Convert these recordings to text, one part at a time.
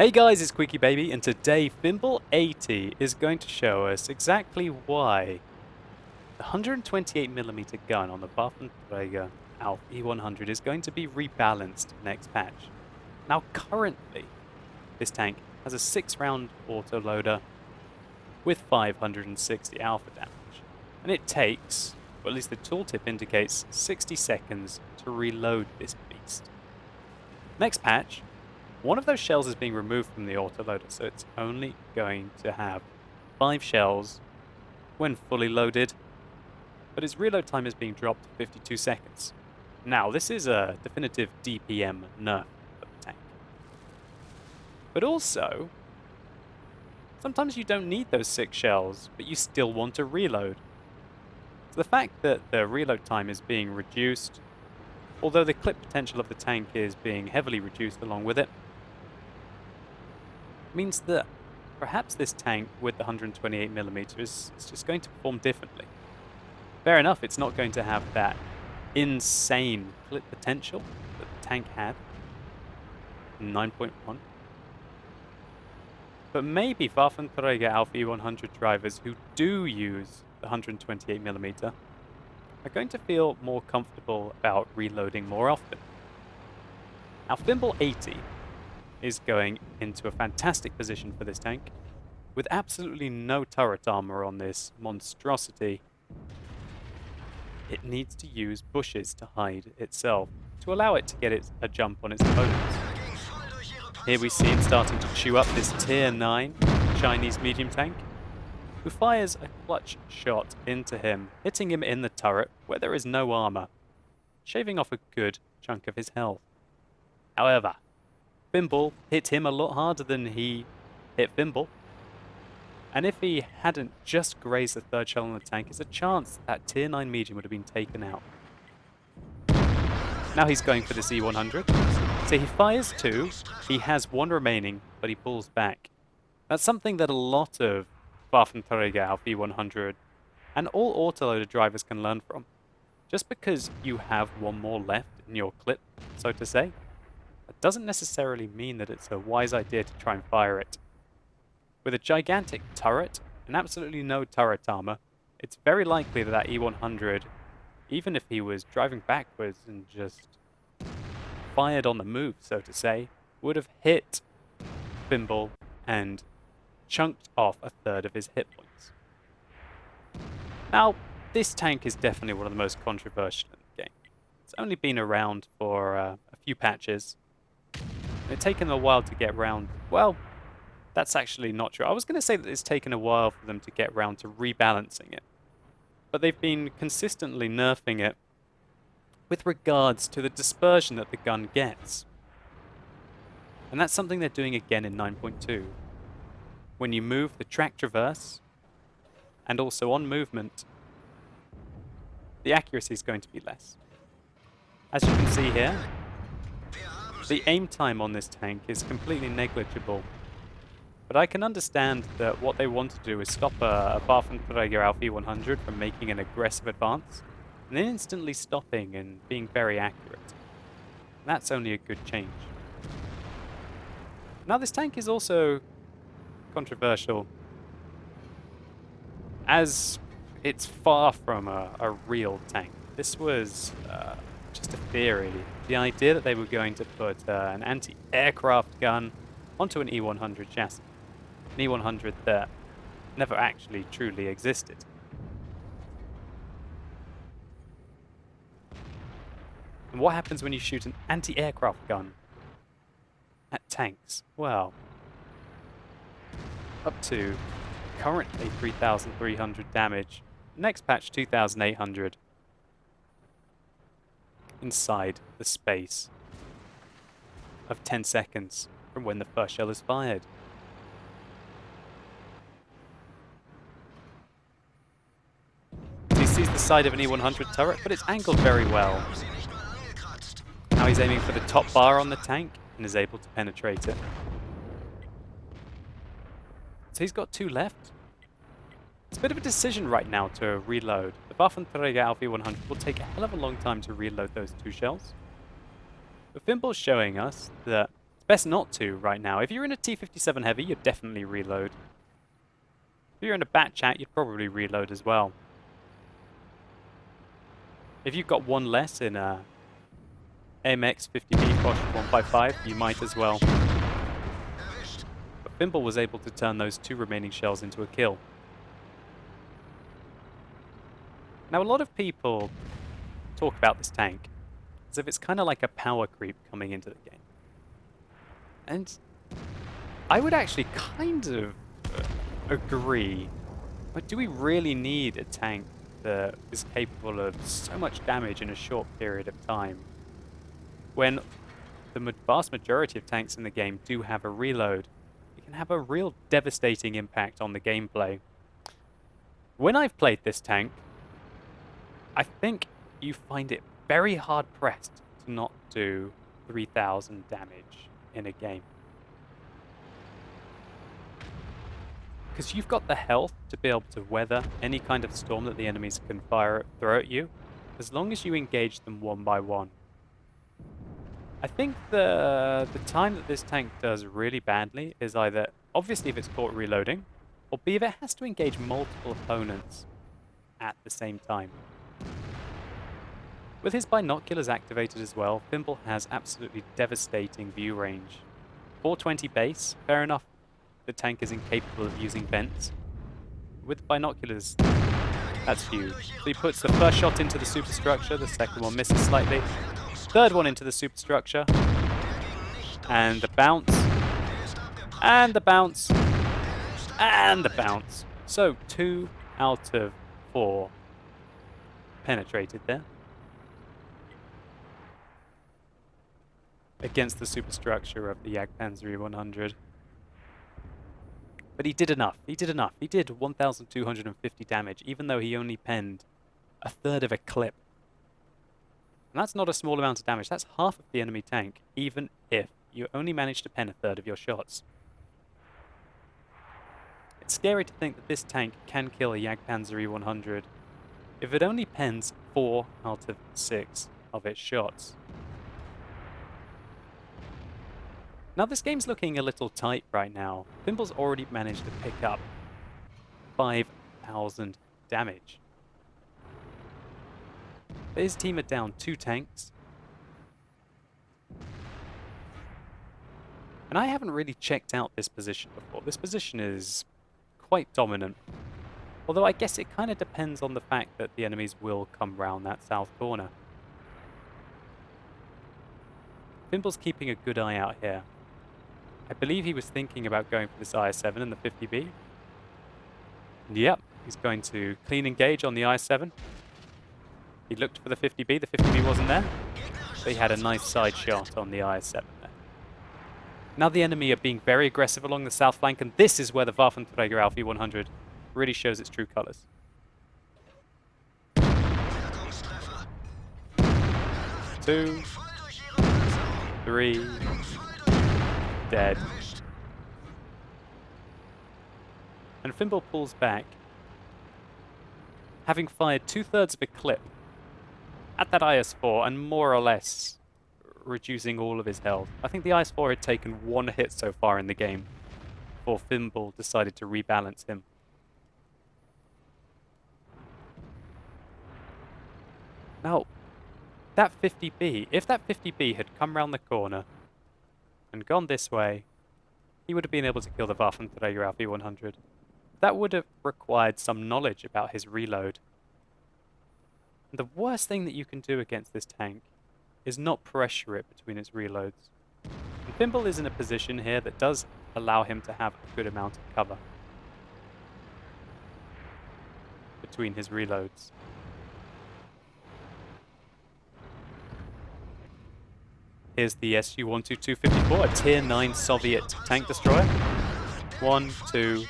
Hey guys, it's QuickyBaby, and today Fimble 80 is going to show us exactly why the 128mm gun on the Waffentrager Auf E-100 is going to be rebalanced next patch. Now currently, this tank has a 6-round autoloader with 560 alpha damage, and it takes, or at least the tooltip indicates, 60 seconds to reload this beast. Next patch, one of those shells is being removed from the autoloader, so it's only going to have 5 shells when fully loaded, but its reload time is being dropped to 52 seconds. Now, this is a definitive DPM nerf for the tank. But also, sometimes you don't need those 6 shells, but you still want to reload. So the fact that the reload time is being reduced, although the clip potential of the tank is being heavily reduced along with it, means that perhaps this tank with the 128mm is just going to perform differently. Fair enough, it's not going to have that insane clip potential that the tank had in 9.1. But maybe Waffentrager Auf E-100 drivers who do use the 128mm are going to feel more comfortable about reloading more often. Now, Fimble 80 is going into a fantastic position for this tank, with absolutely no turret armor on this monstrosity. It needs to use bushes to hide itself, to allow it to get a jump on its opponents. Here we see it starting to chew up this tier 9 Chinese medium tank, who fires a clutch shot into him, hitting him in the turret where there is no armor, shaving off a good chunk of his health. However, Fimble hit him a lot harder than he hit Fimble. And if he hadn't just grazed the 3rd shell on the tank, there's a chance that tier 9 medium would have been taken out. Now he's going for this E-100. So he fires 2, he has 1 remaining, but he pulls back. That's something that a lot of Waffentrager Auf E-100 and all autoloader drivers can learn from. Just because you have 1 more left in your clip, so to say, that doesn't necessarily mean that it's a wise idea to try and fire it. With a gigantic turret and absolutely no turret armor, it's very likely that E-100, even if he was driving backwards and just fired on the move, so to say, would have hit Fimble and chunked off a 1/3 of his hit points. Now, this tank is definitely one of the most controversial in the game. It's only been around for a few patches. It's taken a while to get round. Well, that's actually not true. I was going to say that it's taken a while for them to get round to rebalancing it. But they've been consistently nerfing it with regards to the dispersion that the gun gets. And that's something they're doing again in 9.2. When you move the track traverse, and also on movement, the accuracy is going to be less. As you can see here, the aim time on this tank is completely negligible. But I can understand that what they want to do is stop a Waffentrager Auf E-100 from making an aggressive advance, and then instantly stopping and being very accurate. That's only a good change. Now, this tank is also controversial, as it's far from a real tank. This was just a theory. The idea that they were going to put an anti-aircraft gun onto an E-100 chassis. An E-100 that never actually truly existed. And what happens when you shoot an anti-aircraft gun at tanks? Well, up to currently 3,300 damage. Next patch 2,800 inside the space of 10 seconds from when the first shell is fired. So he sees the side of an E-100 turret, but it's angled very well. Now he's aiming for the top bar on the tank and is able to penetrate it. So he's got 2 left. It's a bit of a decision right now to reload. The Waffentrager Auf E-100 will take a hell of a long time to reload those 2 shells. But Fimble's showing us that it's best not to right now. If you're in a T-57 Heavy, you'd definitely reload. If you're in a Bat Chat, you'd probably reload as well. If you've got one less in a AMX 50B Bosch 155, you might as well. But Fimble was able to turn those 2 remaining shells into a kill. Now, a lot of people talk about this tank as if it's kind of like a power creep coming into the game. And I would actually kind of agree. But do we really need a tank that is capable of so much damage in a short period of time, when the vast majority of tanks in the game do have a reload? It can have a real devastating impact on the gameplay. When I've played this tank, I think you find it very hard-pressed to not do 3,000 damage in a game. Because you've got the health to be able to weather any kind of storm that the enemies can throw at you, as long as you engage them one by one. I think the time that this tank does really badly is either, obviously, if it's caught reloading, or B, if it has to engage multiple opponents at the same time. With his binoculars activated as well, Fimble has absolutely devastating view range. 420 base, fair enough. The tank is incapable of using vents. With binoculars, that's huge. So he puts the first shot into the superstructure, the second one misses slightly, third one into the superstructure, and the bounce, and the bounce, and the bounce. So 2 out of 4 penetrated there. Against the superstructure of the Jagdpanzer E-100. But he did enough. He did enough. He did 1,250 damage, even though he only penned a third of a clip. And that's not a small amount of damage. That's half of the enemy tank, even if you only manage to pen a third of your shots. It's scary to think that this tank can kill a Jagdpanzer E-100 if it only pens 4 out of 6 of its shots. Now, this game's looking a little tight right now. Fimble's already managed to pick up 5,000 damage. His team are down 2 tanks. And I haven't really checked out this position before. This position is quite dominant. Although I guess it kind of depends on the fact that the enemies will come round that south corner. Fimble's keeping a good eye out here. I believe he was thinking about going for this IS-7 and the 50B. And yep, he's going to clean engage on the IS-7. He looked for the 50B. The 50B wasn't there. But he had a nice side shot on the IS-7 there. Now the enemy are being very aggressive along the south flank, and this is where the Waffentrager Auf E-100 really shows its true colors. 2, 3, dead. And Fimble pulls back, having fired 2/3 of a clip at that IS-4 and more or less reducing all of his health. I think the IS-4 had taken 1 hit so far in the game before Fimble decided to rebalance him. Now, that 50B, if that 50B had come round the corner and gone this way, he would have been able to kill the Waffentrager Auf E-100. That would have required some knowledge about his reload. And the worst thing that you can do against this tank is not pressure it between its reloads. And Fimble is in a position here that does allow him to have a good amount of cover between his reloads. Here's the Su-122-54, a Tier 9 Soviet tank destroyer. 1, 2,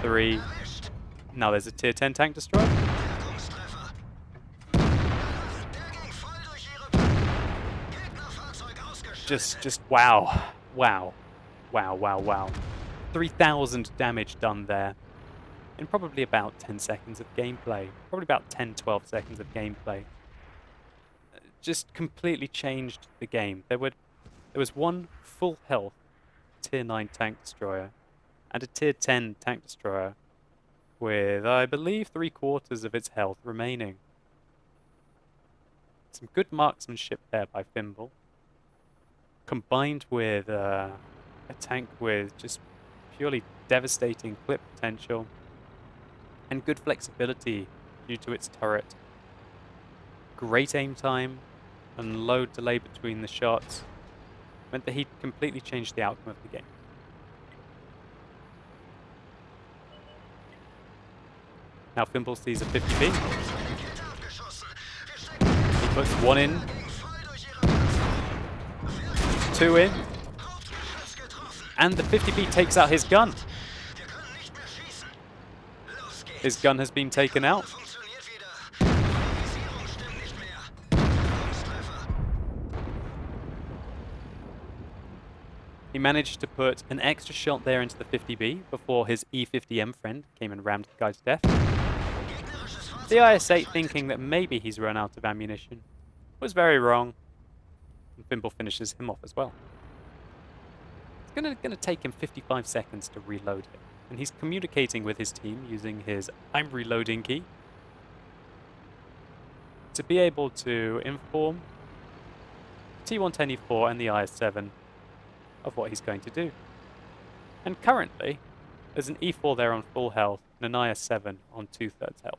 3. Now there's a Tier 10 tank destroyer. Just wow. Wow. Wow, wow, wow. 3,000 damage done there in probably about 10 seconds of gameplay. Probably about 10, 12 seconds of gameplay. Just completely changed the game. There were There was one full health tier 9 tank destroyer and a tier 10 tank destroyer with, I believe, 3/4 of its health remaining. Some good marksmanship there by Fimble, combined with a tank with just purely devastating clip potential and good flexibility due to its turret. Great aim time and low delay between the shots meant that he completely changed the outcome of the game. Now Fimble sees a 50B. He puts 1 in, 2 in, and the 50B takes out his gun. His gun has been taken out. He managed to put an extra shot there into the 50B before his E50M friend came and rammed the guy to death. The IS-8, thinking that maybe he's run out of ammunition, was very wrong. And Fimble finishes him off as well. It's going to take him 55 seconds to reload it. And he's communicating with his team using his "I'm reloading" key to be able to inform T110E4 and the IS-7 of what he's going to do. And currently, there's an E4 there on full health and an IS-7 on 2/3 health.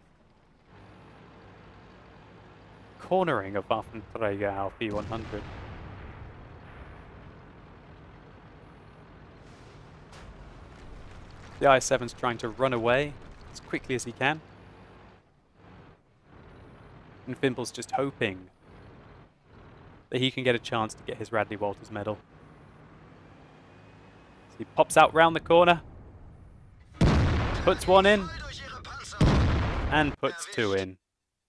Cornering of Waffentrager Auf E-100. The IS-7's trying to run away as quickly as he can. And Fimble's just hoping that he can get a chance to get his Radley-Walter's medal. So he pops out round the corner, puts 1 in, and puts 2 in,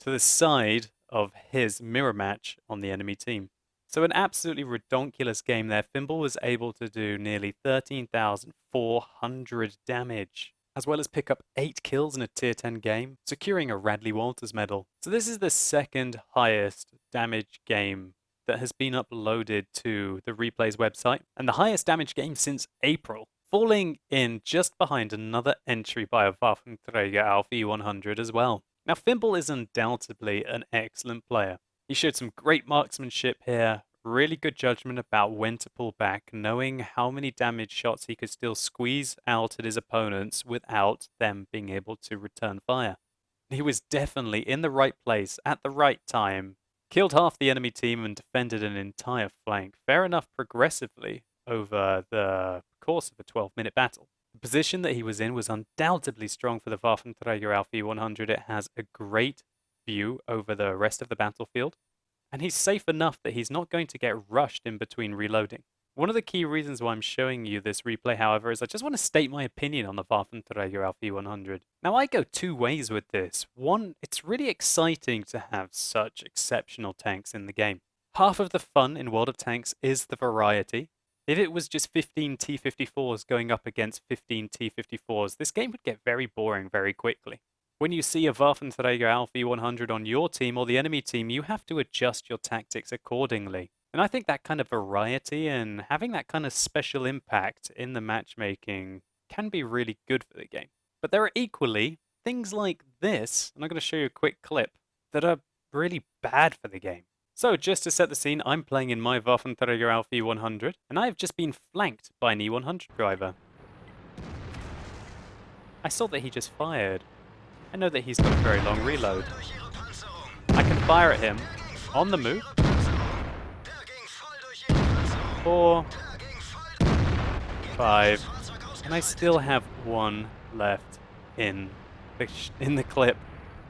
to the side of his mirror match on the enemy team. So an absolutely redonkulous game there. Fimble was able to do nearly 13,400 damage, as well as pick up 8 kills in a tier 10 game, securing a Radley-Walter's medal. So this is the second highest damage game that has been uploaded to the Replays website, and the highest damage game since April, falling in just behind another entry by a Waffentrager Auf E-100 as well. Now Fimble is undoubtedly an excellent player. He showed some great marksmanship here, really good judgment about when to pull back, knowing how many damage shots he could still squeeze out at his opponents without them being able to return fire. He was definitely in the right place at the right time, killed half the enemy team and defended an entire flank, fair enough progressively over the course of a 12-minute battle. The position that he was in was undoubtedly strong for the Waffentrager Auf E-100. It has a great view over the rest of the battlefield, and he's safe enough that he's not going to get rushed in between reloading. One of the key reasons why I'm showing you this replay, however, is I just want to state my opinion on the Waffentrager Auf E-100. Now, I go two ways with this. One, it's really exciting to have such exceptional tanks in the game. Half of the fun in World of Tanks is the variety. If it was just 15 T-54s going up against 15 T-54s, this game would get very boring very quickly. When you see a Waffentrager Auf E-100 on your team or the enemy team, you have to adjust your tactics accordingly. And I think that kind of variety and having that kind of special impact in the matchmaking can be really good for the game. But there are equally things like this, and I'm going to show you a quick clip, that are really bad for the game. So just to set the scene, I'm playing in my Waffentrager Auf E-100, and I have just been flanked by an E-100 driver. I saw that he just fired. I know that he's got a very long reload. I can fire at him on the move. 4, 5, and I still have 1 left in the clip.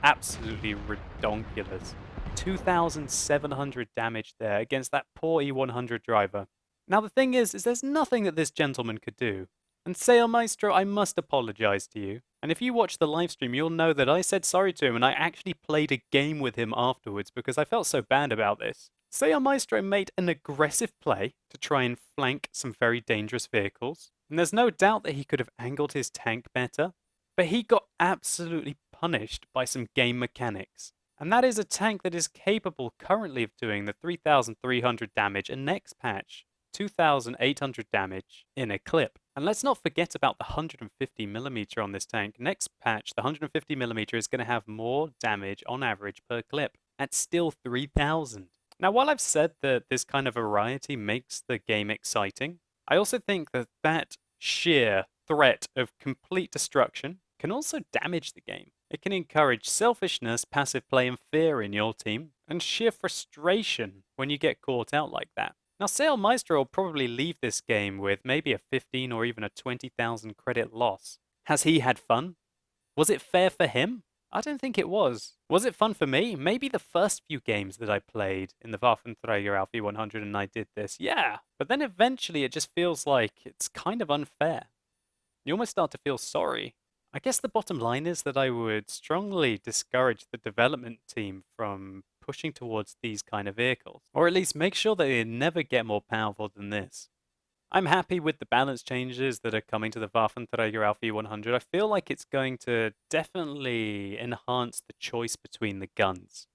Absolutely redonkulous. 2,700 damage there against that poor E-100 driver. Now the thing is there's nothing that this gentleman could do. And Sail Maestro, I must apologize to you. And if you watch the live stream, you'll know that I said sorry to him and I actually played a game with him afterwards because I felt so bad about this. Sail Maestro made an aggressive play to try and flank some very dangerous vehicles. And there's no doubt that he could have angled his tank better, but he got absolutely punished by some game mechanics. And that is a tank that is capable currently of doing the 3,300 damage, and next patch 2,800 damage in a clip. And let's not forget about the 150mm on this tank. Next patch, the 150mm is going to have more damage on average per clip at still 3,000. Now, while I've said that this kind of variety makes the game exciting, I also think that that sheer threat of complete destruction can also damage the game. It can encourage selfishness, passive play, and fear in your team, and sheer frustration when you get caught out like that. Now, Sailmeister will probably leave this game with maybe a 15 or even a 20,000 credit loss. Has he had fun? Was it fair for him? I don't think it was. Was it fun for me? Maybe the first few games that I played in the Waffentrager Auf E-100 and I did this, yeah. But then eventually it just feels like it's kind of unfair. You almost start to feel sorry. I guess the bottom line is that I would strongly discourage the development team from pushing towards these kind of vehicles, or at least make sure that they never get more powerful than this. I'm happy with the balance changes that are coming to the Waffentrager Auf E-100. I feel like it's going to definitely enhance the choice between the guns.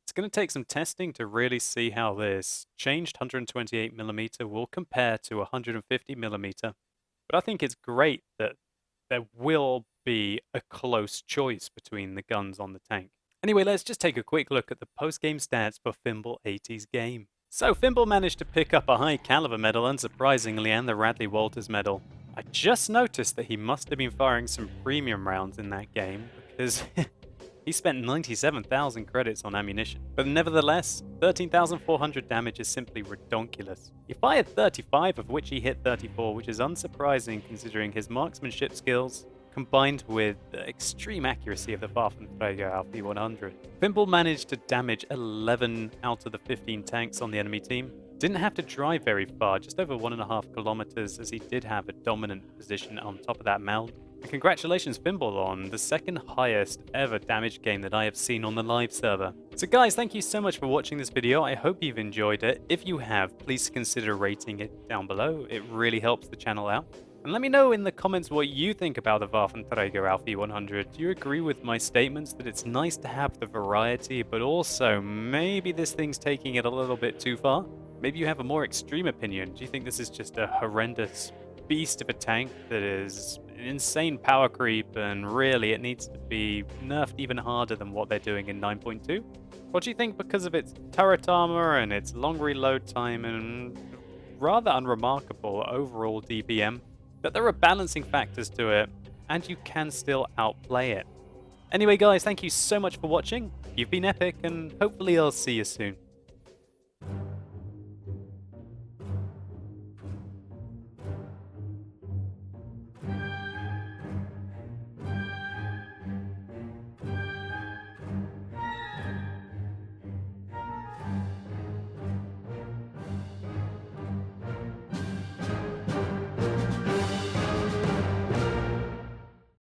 It's going to take some testing to really see how this changed 128mm will compare to 150mm, but I think it's great that there will be a close choice between the guns on the tank. Anyway, let's just take a quick look at the post-game stats for Fimble80's game. So, Fimble managed to pick up a high caliber medal, unsurprisingly, and the Radley-Walters medal. I just noticed that he must have been firing some premium rounds in that game, because he spent 97,000 credits on ammunition. But nevertheless, 13,400 damage is simply redonkulous. He fired 35, of which he hit 34, which is unsurprising considering his marksmanship skills, combined with the extreme accuracy of the Waffentrager Auf E-100. Fimble managed to damage 11 out of the 15 tanks on the enemy team. Didn't have to drive very far, just over 1.5 kilometers, as he did have a dominant position on top of that mound. And congratulations, Fimble, on the second highest ever damage game that I have seen on the live server. So guys, thank you so much for watching this video. I hope you've enjoyed it. If you have, please consider rating it down below. It really helps the channel out. And let me know in the comments what you think about the Waffentrager Auf E-100. Do you agree with my statements that it's nice to have the variety, but also maybe this thing's taking it a little bit too far? Maybe you have a more extreme opinion. Do you think this is just a horrendous beast of a tank that is insane power creep and really it needs to be nerfed even harder than what they're doing in 9.2? What do you think because of its turret armor and its long reload time and rather unremarkable overall DPM? That there are balancing factors to it, and you can still outplay it. Anyway guys, thank you so much for watching. You've been epic, and hopefully I'll see you soon.